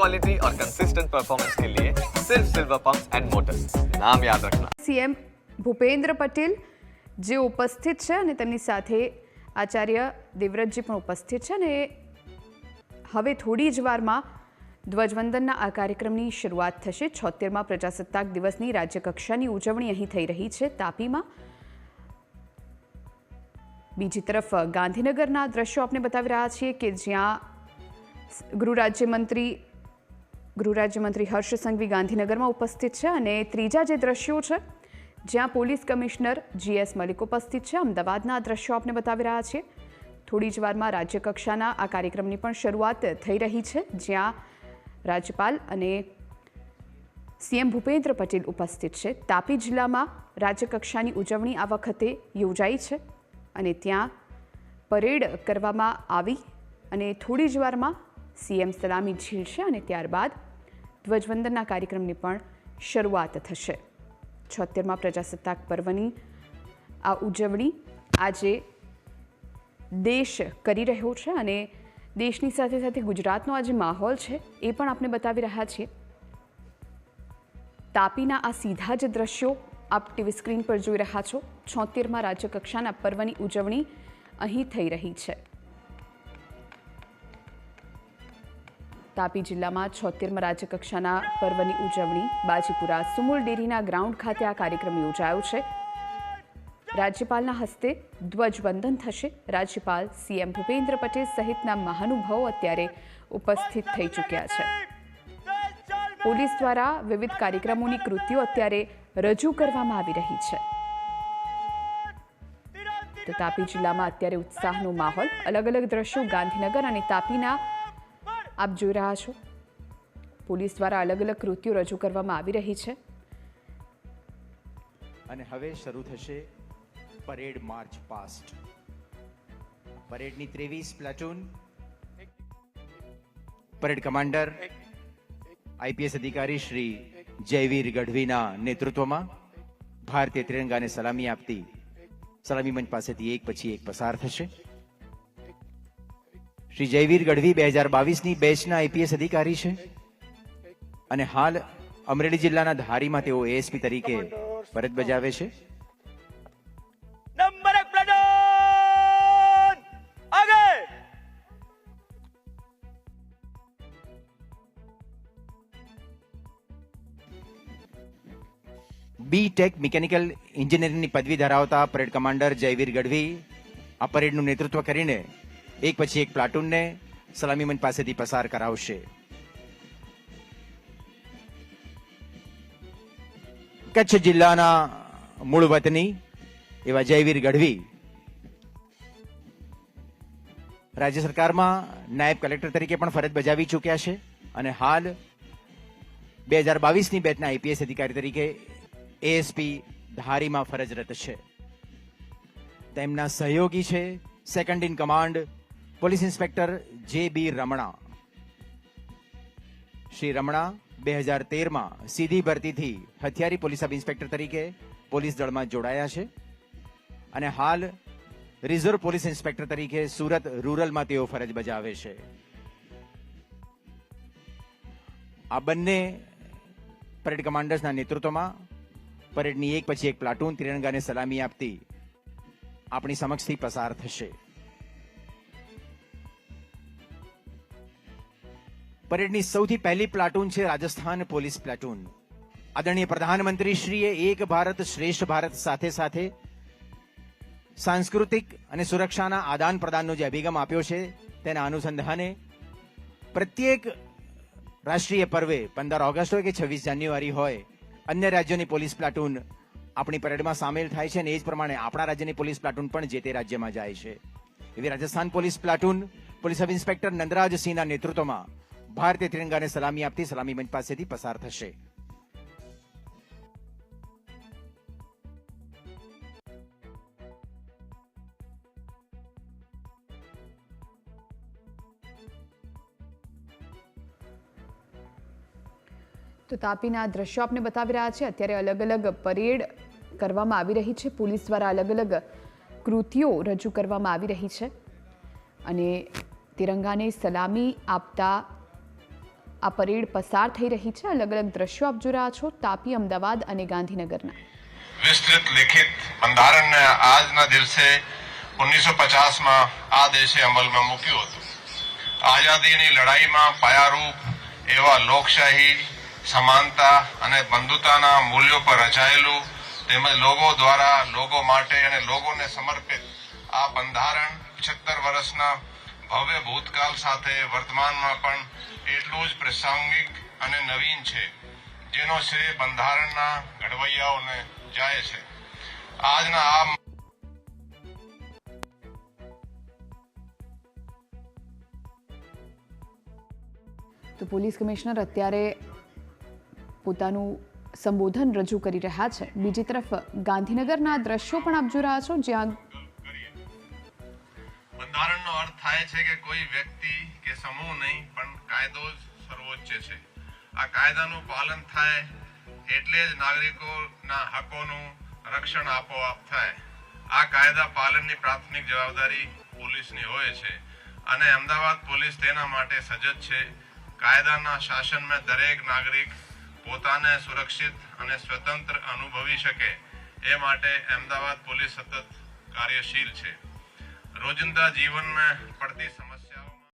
Quality और consistent performance के लिए सिर्फ सिल्वर पंप्स एंड मोटर्स, नाम याद रखना। सीएम भूपेन्द्र पटेल જે ઉપસ્થિત છે અને તેમની સાથે આચાર્ય દેવવ્રતજી પણ ઉપસ્થિત છે અને હવે થોડી જ વારમાં ધ્વજવંદનના આ કાર્યક્રમની શરૂઆત થશે। 76મા પ્રજાસત્તાક દિવસની રાજ્યકક્ષાની ઉજવણી અહીં થઈ રહી છે તાપીમાં। બીજી તરફ ગાંધીનગરના દ્રશ્યો આપણે બતાવી રહ્યા છીએ કે જ્યાં ગૃહરાજ્યમંત્રી હર્ષ સંઘવી ગાંધીનગરમાં ઉપસ્થિત છે અને ત્રીજા જે દ્રશ્યો છે જ્યાં પોલીસ કમિશનર GS મલિક ઉપસ્થિત છે। અમદાવાદના દ્રશ્યો આપણે બતાવી રહ્યા છીએ। થોડી જ વારમાં રાજ્યકક્ષાના આ કાર્યક્રમની પણ શરૂઆત થઈ રહી છે જ્યાં રાજ્યપાલ અને CM ભૂપેન્દ્ર પટેલ ઉપસ્થિત છે। તાપી જિલ્લામાં રાજ્યકક્ષાની ઉજવણી આ વખતે યોજાઈ છે અને ત્યાં પરેડ કરવામાં આવી અને થોડી જ વારમાં CM સલામી ઝીલશે અને ત્યારબાદ ધ્વજવંદનના કાર્યક્રમની પણ શરૂઆત થશે। 76મા પ્રજાસત્તાક પર્વની આ ઉજવણી આજે દેશ કરી રહ્યો છે અને દેશની સાથે સાથે ગુજરાતનો આ જે માહોલ છે એ પણ આપણે બતાવી રહ્યા છીએ। તાપીના આ સીધા જ દ્રશ્યો આપ ટીવી સ્ક્રીન પર જોઈ રહ્યા છો। 76મા રાજ્યકક્ષાના પર્વની ઉજવણી અહીં થઈ રહી છે। તાપી જિલ્લામાં 76મા રાજ્યકક્ષાના પર્વની ઉજવણી બાજીપુરા સુમુલ ડેરીના ગ્રાઉન્ડ ખાતે આ કાર્યક્રમ યોજાયો છે। રાજ્યપાલના હસ્તે ધ્વજવંદન થશે। રાજ્યપાલ CM ભૂપેન્દ્ર પટેલ સહિતના મહાનુભાવો અત્યારે ઉપસ્થિત થઈ ચૂક્યા છે। પોલીસ દ્વારા વિવિધ કાર્યક્રમોની કૃતિઓ અત્યારે રજૂ કરવામાં આવી રહી છે। તો તાપી જિલ્લામાં અત્યારે ઉત્સાહનો માહોલ। અલગ અલગ દ્રશ્યો ગાંધીનગર અને તાપીના આપ જોઈ રહ્યા છો। પોલીસ દ્વારા અલગ અલગ કૃતિઓ રજૂ કરવામાં આવી રહી છે અને હવે શરૂ થશે પરેડ માર્ચ પાસ્ટ। પરેડની 23 પ્લાટૂન પરેડ કમાન્ડર IPS અધિકારી શ્રી જયવીર ગઢવીના નેતૃત્વમાં ભારતીય ત્રિરંગાને સલામી આપતી સલામી મંચ પાસેથી એક પછી એક પસાર થશે। શ્રી જયવીર ગઢવી 2022ની બેચના IPS અધિકારી છે અને હાલ અમરેલી જિલ્લાના ધારીમાં તેઓ ASP તરીકે ફરજ બજાવે છે। नंबर 1 प्लाटून आगे। BTech મિકેનિકલ એન્જિનિયરિંગની પદવી ધરાવતા પરેડ કમાન્ડર જયવીર ગઢવી આ પરેડનું નેતૃત્વ કરીને એક પછી એક પ્લાટૂનને સલામી મંચ પાસેથી પસાર કરાવશે। કચ્છ જિલ્લાના મૂળ વતની એવા જયવીર ગઢવી રાજ્ય સરકારમાં નાયબ કલેક્ટર તરીકે પણ ફરજ બજાવી ચૂક્યા છે અને હાલ 2022ની બેચના IPS અધિકારી તરીકે ASP ધારીમાં ફરજરત છે। તેમના સહયોગી છે second in command police inspector JB Ramana. Shri Ramana 2013માં સીધી ભરતીથી હથિયારી પોલીસ સબ ઇન્સ્પેક્ટર તરીકે પોલીસ દળમાં જોડાયા છે અને હાલ રિઝર્વ પોલીસ ઇન્સ્પેક્ટર તરીકે સુરત રૂરલમાં તેઓ ફરજ બજાવે છે। આ બંને પરેડ કમાન્ડર્સના નેતૃત્વમાં પરેડની એક પછી એક પ્લાટૂન ત્રિરંગાને સલામી આપતી આપણી સમક્ષથી પસાર થશે। પરેડની સૌથી પહેલી પ્લાટૂન છે રાજસ્થાન પોલીસ પ્લાટૂન। આદરણીય પ્રધાનમંત્રીશ્રીએ એક ભારત શ્રેષ્ઠ ભારત સાથે સાથે સાંસ્કૃતિક અને સુરક્ષાના આદાન પ્રદાનનો જે અભિગમ આપ્યો છે તેના અનુસંધાને પ્રત્યેક રાષ્ટ્રીય પર્વે 15 ઓગસ્ટ હોય કે 26 જાન્યુઆરી હોય અન્ય રાજ્યોની પોલીસ પ્લાટૂન આપણી પરેડમાં સામેલ થાય છે અને એ જ પ્રમાણે આપણા રાજ્યની પોલીસ પ્લાટૂન પણ જે તે રાજ્યમાં જાય છે। એવી Rajasthan police platoon police sub inspector Nandraj સિંહના નેતૃત્વમાં ભારતીય ત્રિરંગાને સલામી આપતી સલામી મંચ પાસેથી પસાર થશે। તો તાપીના દ્રશ્યો આપણે બતાવી રહ્યા છે। અત્યારે અલગ અલગ પરેડ કરવામાં આવી રહી છે। પોલીસ દ્વારા અલગ અલગ કૃતિઓ રજૂ કરવામાં આવી રહી છે અને તિરંગાને સલામી આપતા આ પરેડ પસાર થઈ રહી છે. અલગ અલગ દ્રશ્યો આપ જોઈ રહ્યા છો તાપી, અમદાવાદ અને ગાંધીનગરના. વિસ્તૃત લિખિત બંધારણને આજના દિવસે 1950માં આ દેશે અમલમાં મૂક્યું હતું. આઝાદીની લડાઈમાં પાયારૂપ એવા લોકશાહી, સમાનતા અને બંધુતાના મૂલ્યો પર રચાયેલું તેમજ લોકો દ્વારા લોકો માટે અને લોકોને સમર્પિત આ બંધારણ 75 વર્ષના ભવ્ય ભૂતકાળ સાથે વર્તમાનમાં પણ એટલું જ પ્રાસંગિક અને નવીન છે, જેનો શ્રેય બંધારણના ઘડવૈયાઓને જાય છે. આજના આ તો પોલીસ કમિશનર અત્યારે પોતાનું સંબોધન રજૂ કરી રહ્યા છે. બીજી તરફ ગાંધીનગરના દ્રશ્યો પણ આપ જોઈ રહ્યા છો, જ્યાં બંધારણનો અર્થ થાય છે કે કોઈ વ્યક્તિ કે સમૂહ નહીં પણ કાયદો જ સર્વોચ્ચ છે. આ કાયદાનું પાલન થાય એટલે જ નાગરિકોના હકોનું રક્ષણ આપોઆપ થાય. આ કાયદા પાલનની પ્રાથમિક જવાબદારી પોલીસની હોય છે અને અમદાવાદ પોલીસ તેના માટે સજ્જ છે. કાયદાના શાસનમાં દરેક નાગરિક પોતાને સુરક્ષિત અને સ્વતંત્ર અનુભવી શકે એ માટે અમદાવાદ પોલીસ સતત કાર્યશીલ છે. રોજિંદા જીવનમાં પડતી